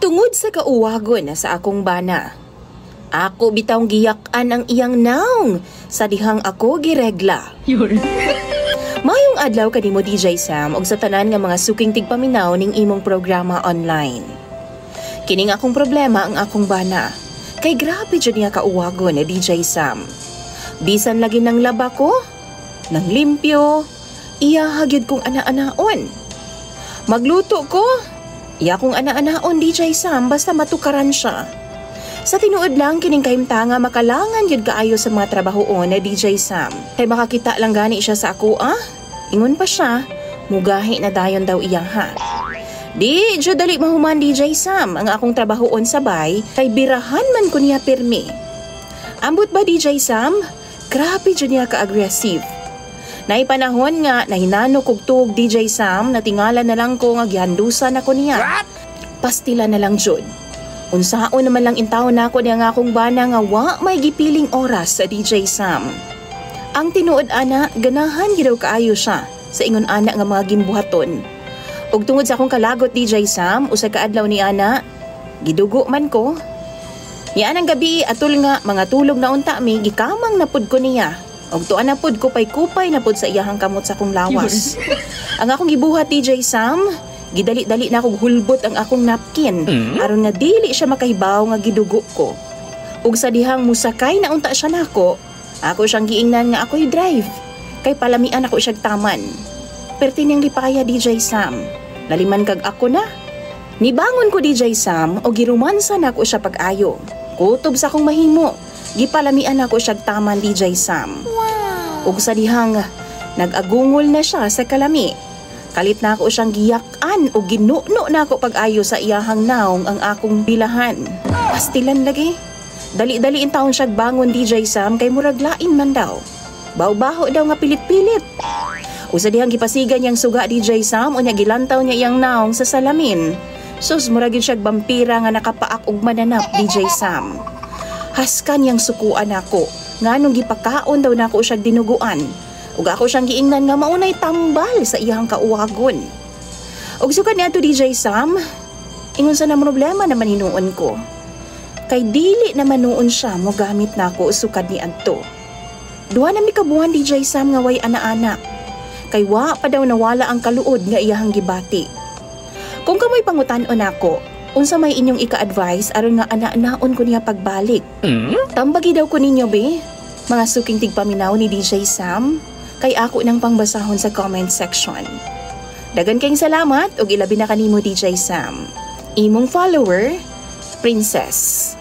Tungod sa kauwagon na sa akong bana, ako bitawng giyak-an ang iyang naong sa dihang ako giregla. Mayong adlaw kanimo DJ Sam og sa tanan nga mga suking tigpaminaw ning imong programa online. Kining akong problema ang akong bana. Kay grabe jud niya kauwagon ni DJ Sam. Bisan lagi ng laba ko, nang limpyo, iya hagyud kong ana-anaon. Magluto ko, iya kong ana-anaon DJ Sam basta matukaran siya. Sa tinuod lang kining kahimtanga makalangan yun kaayo sa mga trabahoon na DJ Sam. Kay makakita lang gani siya sa ako Ingon pa siya, mugahi na dayon daw iya ha. Di, jud dali mahuman DJ Sam ang akong trabahoon sabay kay birahan man ko niya pirmi. Ambot ba DJ Sam? Grabe jud niya ka-aggressive. Naipanahon nga nahinano kog tuog DJ Sam na tingala na lang ko nga gihandusan ako niya. Pastila na lang jud. Unsaon naman lang intaw na ako niya nga akong bana nga wa may gipiling oras sa DJ Sam. Ang tinuod ana, ganahan gidaw kaayo siya sa ingon ana nga mga gimbuhaton. Ug tungod sa akong kalagot DJ Sam, usa ka adlaw ni ana, gidugo man ko. Niya anang gabi atol nga mga tulog na unta mi gikamang napud ko niya. Og tuan na pud ko pay kupay na pud sa iyahang kamot sa akong lawas. Ang akong gibuhat DJ Sam, gidali-dali na akong hulbot ang akong napkin aron nga dili siya makahibaw nga gidugo ko. Ug sa dihang musakay na unta siya nako, ako siyang giingnan nga ako'y drive. Kay palamian ako siyang taman. Perti niyang di pa kaya DJ Sam. Laliman kag ako na. Nibangon ko DJ Sam o girumansa na ako siya pag-ayo. Kutob sa akong mahimo. Gipalamian ako siyang taman DJ Sam. Wow. Ug sa dihang nag-agungol na siya sa kalami. Kalit na ako siyang giyak-an o ginuno na ako pag-ayo sa iyahang naong ang akong bilahan. Pastilan lagi. Dali-dali in taon siya bangon DJ Sam kay murag lain man daw. Baw-baho daw nga pilit-pilit. Usa dihang gipasigan niyang suga DJ Sam o niya gilantaw niya iyang naong sa salamin. Sus murag siya vampira nga nakapaak og mananap DJ Sam. Haskan niyang sukuan ako. Nganong gipakaon daw nako siya dinuguan. Ug ako siyang giingnan nga maunay tambal sa iyang kauwagon. Ug sukad niadto DJ Sam, ingon sa na problema naman hinuon ko. Kay dili naman noon siya mo gamit nako sukad ni adto. Duha na mi kabuhan DJ Sam nga way ana-ana. Kay wa pa daw nawala ang kaluod nga iyahang gibati. Kung kamoy pangutan-on ako, unsa may inyong ika-advise aron nga ana-anaon ko niya pagbalik? Tambagi daw ko ninyo be, mga suking tigpaminaw ni DJ Sam. Kay ako nang pangbasahon sa comment section. Dagan kayong salamat ug ilabi na kanimo DJ Sam. Imong follower, Princess.